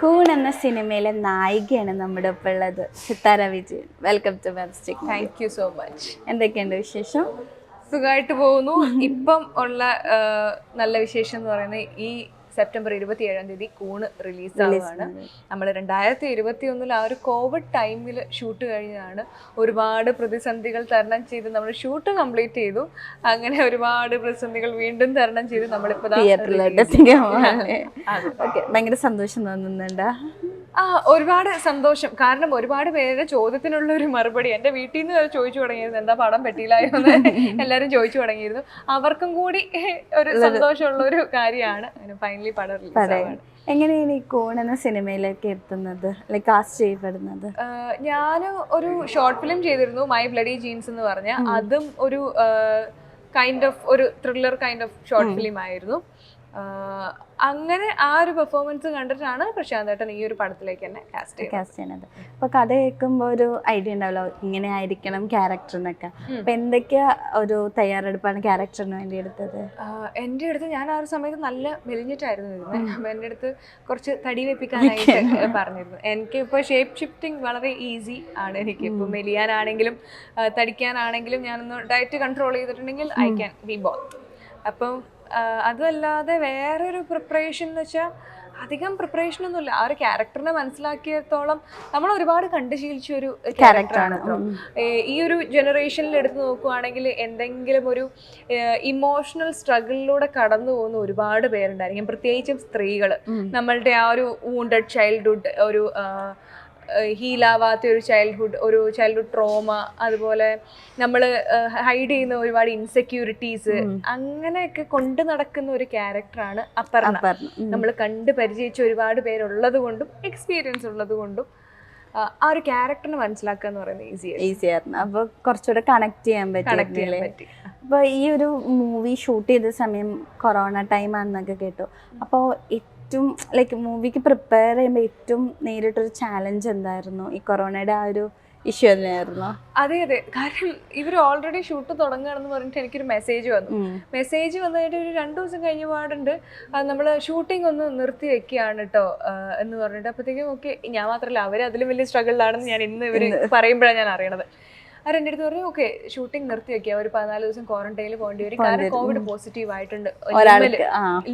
കൂൺ എന്ന സിനിമയിലെ നായികയാണ് നമ്മുടെ ഒപ്പം ഉള്ളത് സിത്താര വിജയൻ. വെൽക്കം ടു മെബ്സ്റ്റിക്. Thank you so much. എന്തൊക്കെയുണ്ട് വിശേഷം? സുഖമായിട്ട് പോകുന്നു. ഇപ്പം ഉള്ള നല്ല വിശേഷം എന്ന് പറയുന്നത് ഈ സെപ്റ്റംബർ 27 കൂണ് റിലീസാവുകയാണ്. നമ്മൾ 2021 ആ ഒരു കോവിഡ് ടൈമിൽ ഷൂട്ട് കഴിഞ്ഞാണ്. ഒരുപാട് പ്രതിസന്ധികൾ തരണം ചെയ്ത് നമ്മൾ ഷൂട്ട് കംപ്ലീറ്റ് ചെയ്തു. അങ്ങനെ ഒരുപാട് പ്രതിസന്ധികൾ വീണ്ടും തരണം ചെയ്ത് നമ്മളിപ്പോൾ ഭയങ്കര സന്തോഷം തോന്നുന്നുണ്ട്. ഒരുപാട് സന്തോഷം. കാരണം ഒരുപാട് പേരുടെ ചോദ്യത്തിനുള്ള ഒരു മറുപടി എൻ്റെ വീട്ടിൽ നിന്ന് വരെ ചോദിച്ചു തുടങ്ങിയിരുന്നു, എന്താ പടം പറ്റിയില്ലായോ എന്ന് എല്ലാവരും ചോദിച്ചു തുടങ്ങിയിരുന്നു. അവർക്കും കൂടി ഒരു സന്തോഷമുള്ള ഒരു കാര്യമാണ്. ഫൈനലി പടം റിലീസാണ്. എങ്ങനെയാണ് ഈ കൂൺ എന്ന സിനിമയിലേക്ക് എത്തുന്നത്, കാസ്റ്റ് ചെയ്യപ്പെടുന്നത്? ഞാൻ ഒരു ഷോർട്ട് ഫിലിം ചെയ്തിരുന്നു, മൈ ബ്ലഡി ജീൻസ് എന്ന് പറഞ്ഞ. അതും ഒരു കൈൻഡ് ഓഫ് ഒരു thriller kind of short film ആയിരുന്നു. അങ്ങനെ ആ ഒരു പെർഫോമൻസ് കണ്ടിട്ടാണ് പ്രശാന്ത് ഏട്ടൻ ഈ ഒരു പടത്തിലേക്ക് തന്നെ കാസ്റ്റ് ചെയ്യുന്നത്. അപ്പൊ കഥ കേൾക്കുമ്പോൾ ഒരു ഐഡിയ ഉണ്ടാവല്ലോ ഇങ്ങനെ ആയിരിക്കണം ക്യാരക്ടറിനൊക്കെ. അപ്പൊ എന്തൊക്കെയാ ഒരു തയ്യാറെടുപ്പാണ് ക്യാരക്ടറിന് വേണ്ടി എടുത്തത്? എൻ്റെ അടുത്ത് ഞാൻ ആ ഒരു സമയത്ത് നല്ല മെലിഞ്ഞിട്ടായിരുന്നു ഇരുന്നത്. അപ്പൊ എൻ്റെ അടുത്ത് കുറച്ച് തടി വെപ്പിക്കാനായിട്ട് പറഞ്ഞിരുന്നു. എനിക്ക് ഇപ്പോൾ ഷേപ്പ് ഷിഫ്റ്റിംഗ് വളരെ ഈസി ആണ്. എനിക്ക് ഇപ്പോൾ മെലിയാനാണെങ്കിലും തടിക്കാനാണെങ്കിലും ഞാനൊന്ന് ഡയറ്റ് കൺട്രോൾ ചെയ്തിട്ടുണ്ടെങ്കിൽ ഐ ക്യാൻ ബി ബോത്ത്. അപ്പം അതല്ലാതെ വേറൊരു പ്രിപ്പറേഷൻ എന്ന് വെച്ചാൽ അധികം പ്രിപ്പറേഷൻ ഒന്നുമില്ല. ആ ഒരു ക്യാരക്ടറിനെ മനസ്സിലാക്കിയത്തോളം നമ്മൾ ഒരുപാട് കണ്ടു ശീലിച്ച ഒരു ക്യാരക്ടറാണ്. ഈ ഒരു ജനറേഷനിൽ എടുത്ത് നോക്കുകയാണെങ്കിൽ എന്തെങ്കിലും ഒരു ഇമോഷണൽ സ്ട്രഗിളിലൂടെ കടന്നു പോകുന്ന ഒരുപാട് പേരുണ്ടായിരിക്കും, പ്രത്യേകിച്ചും സ്ത്രീകൾ. നമ്മളുടെ ആ ഒരു വൂണ്ടഡ് ചൈൽഡ്ഹുഡ്, ഒരു ഹീലാവാത്ത ഒരു ചൈൽഡ്ഹുഡ് ട്രോമ, അതുപോലെ നമ്മൾ ഹൈഡ് ചെയ്യുന്ന ഒരുപാട് ഇൻസെക്യൂരിറ്റീസ്, അങ്ങനെയൊക്കെ കൊണ്ടു നടക്കുന്ന ഒരു ക്യാരക്ടറാണ് അപർണ. നമ്മൾ കണ്ട് പരിചയിച്ച ഒരുപാട് പേരുള്ളത് കൊണ്ടും എക്സ്പീരിയൻസ് ഉള്ളത് കൊണ്ടും ആ ഒരു ക്യാരക്ടറിനെ മനസ്സിലാക്കുക എന്ന് പറയുന്നത് ഈസിയായിരുന്നു. അപ്പോൾ കുറച്ചുകൂടെ കണക്ട് ചെയ്യാൻ പറ്റി. അപ്പോൾ ഈ ഒരു മൂവി ഷൂട്ട് ചെയ്ത സമയം കൊറോണ ടൈം ആണെന്നൊക്കെ കേട്ടു. അപ്പോൾ ഏറ്റവും മൂവിക്ക് പ്രിപ്പയർ ചെയ്യുമ്പോൾ ഏറ്റവും നേരിട്ടൊരു ചാലഞ്ച് എന്തായിരുന്നു? ഈ കൊറോണയുടെ ആ ഒരു ഇഷ്യൂ തന്നെയായിരുന്നു? അതെ. കാരണം ഇവർ ഓൾറെഡി ഷൂട്ട് തുടങ്ങുകയാണെന്ന് പറഞ്ഞിട്ട് എനിക്കൊരു മെസ്സേജ് വന്നിട്ട് ഒരു 2 ദിവസം കഴിഞ്ഞ പാടുണ്ട് നമ്മൾ ഷൂട്ടിംഗ് ഒന്ന് നിർത്തി വെക്കുകയാണ് കേട്ടോ എന്ന് പറഞ്ഞിട്ട്. അപ്പോഴത്തേക്കും ഓക്കെ, ഞാൻ മാത്രമല്ല, അവർ അതിലും വലിയ സ്ട്രഗിളിലാണെന്ന് ഞാൻ ഇന്ന് ഇവർ പറയുമ്പോഴാണ് ഞാൻ അറിയണത്. അവരെൻ്റെ അടുത്ത് പറഞ്ഞു, ഓക്കെ ഷൂട്ടിംഗ് നിർത്തി വെക്കുക, ഒരു 14 ദിവസം ക്വാറന്റൈനിൽ പോകേണ്ടി വരും. കാരണം കോവിഡ് പോസിറ്റീവ് ആയിട്ടുണ്ട്.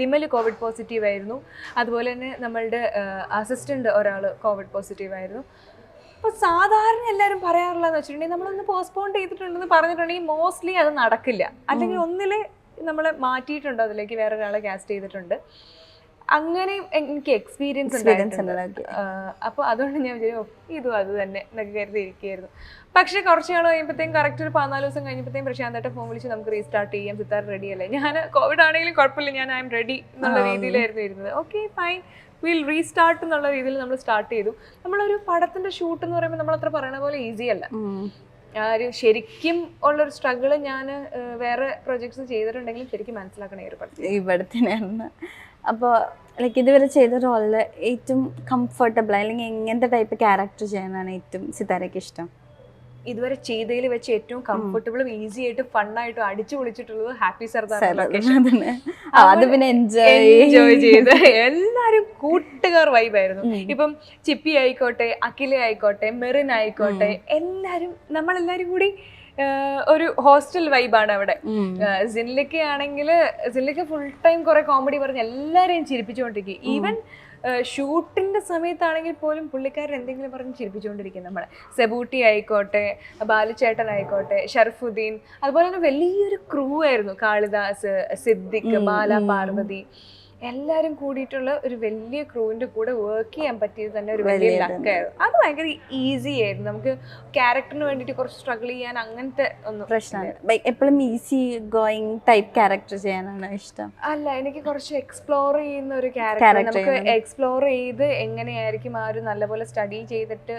ലിമല് കോവിഡ് പോസിറ്റീവ് ആയിരുന്നു. അതുപോലെ തന്നെ നമ്മളുടെ അസിസ്റ്റന്റ് ഒരാൾ കോവിഡ് പോസിറ്റീവ് ആയിരുന്നു. അപ്പോൾ സാധാരണ എല്ലാവരും പറയാറുള്ളതെന്ന് വെച്ചിട്ടുണ്ടെങ്കിൽ നമ്മളൊന്ന് പോസ്റ്റ്പോൺ ചെയ്തിട്ടുണ്ടെന്ന് പറഞ്ഞിട്ടുണ്ടെങ്കിൽ മോസ്റ്റ്ലി അത് നടക്കില്ല. അല്ലെങ്കിൽ ഒന്നിൽ നമ്മളെ മാറ്റിയിട്ടുണ്ട്, അതിലേക്ക് വേറെ ഒരാളെ കാസ്റ്റ് ചെയ്തിട്ടുണ്ട്. അങ്ങനെ എനിക്ക് എക്സ്പീരിയൻസ് ഉണ്ടായിട്ടുണ്ട്. അപ്പോൾ അതുകൊണ്ട് ഞാൻ വിചാരിച്ചു ഇതും അത് തന്നെ എന്നൊക്കെ കരുതി ഇരിക്കുകയായിരുന്നു. പക്ഷേ കുറച്ച് നാൾ കഴിയുമ്പോഴത്തേക്കും കറക്റ്റ് ഒരു 14 ദിവസം കഴിഞ്ഞപ്പോഴത്തേക്കും പ്രശാന്തേട്ടൻ ഫോൺ വിളിച്ച് നമുക്ക് റീസ്റ്റാർട്ട് ചെയ്യാം, സിത്താർ റെഡി അല്ലേ? ഞാൻ കോവിഡ് ആണെങ്കിലും കുഴപ്പമില്ല, ഞാൻ ഐ എം റെഡി എന്നുള്ള രീതിയിലായിരുന്നു ഇരുന്നത്. ഓക്കെ ഫൈൻ, വിൽ റീസ്റ്റാർട്ട് എന്നുള്ള രീതിയിൽ നമ്മൾ സ്റ്റാർട്ട് ചെയ്തു. നമ്മളൊരു പടത്തിന്റെ ഷൂട്ട് എന്ന് പറയുമ്പോൾ നമ്മളത്ര പറയണ പോലെ ഈസി അല്ല. ഒരു ശരിക്കും ഉള്ളൊരു സ്ട്രഗിള് ഞാൻ വേറെ പ്രൊജക്ട്സ് ചെയ്തിട്ടുണ്ടെങ്കിലും ശരിക്കും മനസ്സിലാക്കണേ ഒരു പടത്തിനായിരുന്നു. അപ്പോൾ ഇതുവരെ ചെയ്ത റോളിൽ ഏറ്റവും കംഫർട്ടബിൾ അല്ലെങ്കിൽ എങ്ങനത്തെ ടൈപ്പ് ക്യാരക്ടർ ചെയ്യാനാണ് ഏറ്റവും സിതാരയ്ക്ക് ഇഷ്ടം? ഇതുവരെ ചെയ്തതിൽ വെച്ച് ഏറ്റവും കംഫർട്ടബിളും ഈസി ആയിട്ടും ഫണ്ണായിട്ടും അടിച്ചു പൊളിച്ചിട്ടുള്ളത് ഹാപ്പി സർദാർ. എൻജോയ് ചെയ്ത് എല്ലാരും കൂട്ടുകാർ വൈബായിരുന്നു. ഇപ്പം ചിപ്പി ആയിക്കോട്ടെ, അഖില ആയിക്കോട്ടെ, മെറിൻ ആയിക്കോട്ടെ, നമ്മളെല്ലാരും കൂടി ഒരു ഹോസ്റ്റൽ വൈബാണ് അവിടെ. സിൻലിക്ക ആണെങ്കിൽ സിൻലിക്ക ഫുൾ ടൈം കുറെ കോമഡി പറഞ്ഞ് എല്ലാരെയും ചിരിപ്പിച്ചുകൊണ്ടിരിക്കും. ഈവൻ ഷൂട്ടിന്റെ സമയത്താണെങ്കിൽ പോലും പുള്ളിക്കാരൻ എന്തെങ്കിലും പറഞ്ഞ് ചിരിപ്പിച്ചുകൊണ്ടിരിക്കും നമ്മളെ. സെബൂട്ടി ആയിക്കോട്ടെ, ബാലുചേട്ടൻ ആയിക്കോട്ടെ, ഷർഫുദ്ദീൻ, അതുപോലെ തന്നെ വലിയൊരു ക്രൂ ആയിരുന്നു. കാളിദാസ്, സിദ്ദിഖ്, ബാല, പാർവതി, എല്ലാവരും കൂടിയിട്ടുള്ള ഒരു വലിയ ക്രൂവിന്റെ കൂടെ വർക്ക് ചെയ്യാൻ പറ്റിയത് തന്നെ ഒരു വലിയ ലക്കായിരുന്നു. അത് ഭയങ്കര ഈസി ആയിരുന്നു. നമുക്ക് ക്യാരക്ടറിന് വേണ്ടിയിട്ട് കുറച്ച് സ്ട്രഗിൾ ചെയ്യാൻ അങ്ങനത്തെ ഒന്നും പ്രശ്നമില്ല. എപ്പോഴും ഈസി ഗോയിങ് ടൈപ്പ് ക്യാരക്ടർ ചെയ്യാനാണ് ഇഷ്ടം? അല്ല, എനിക്ക് കുറച്ച് എക്സ്പ്ലോർ ചെയ്യുന്ന ഒരു ക്യാരക്ടർ, നമുക്ക് എക്സ്പ്ലോർ ചെയ്ത് എങ്ങനെയായിരിക്കും ആ ഒരു നല്ലപോലെ സ്റ്റഡി ചെയ്തിട്ട്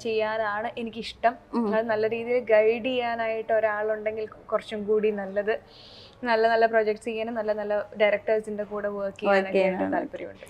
ചെയ്യാനാണ് എനിക്കിഷ്ടം. അത് നല്ല രീതിയിൽ ഗൈഡ് ചെയ്യാനായിട്ട് ഒരാളുണ്ടെങ്കിൽ കുറച്ചും കൂടി നല്ലത്. നല്ല പ്രൊജക്ട്സ് ചെയ്യാനും നല്ല ഡയറക്ടേഴ്സിന്റെ കൂടെ വർക്ക് ചെയ്യാനൊക്കെ താല്പര്യമുണ്ട്.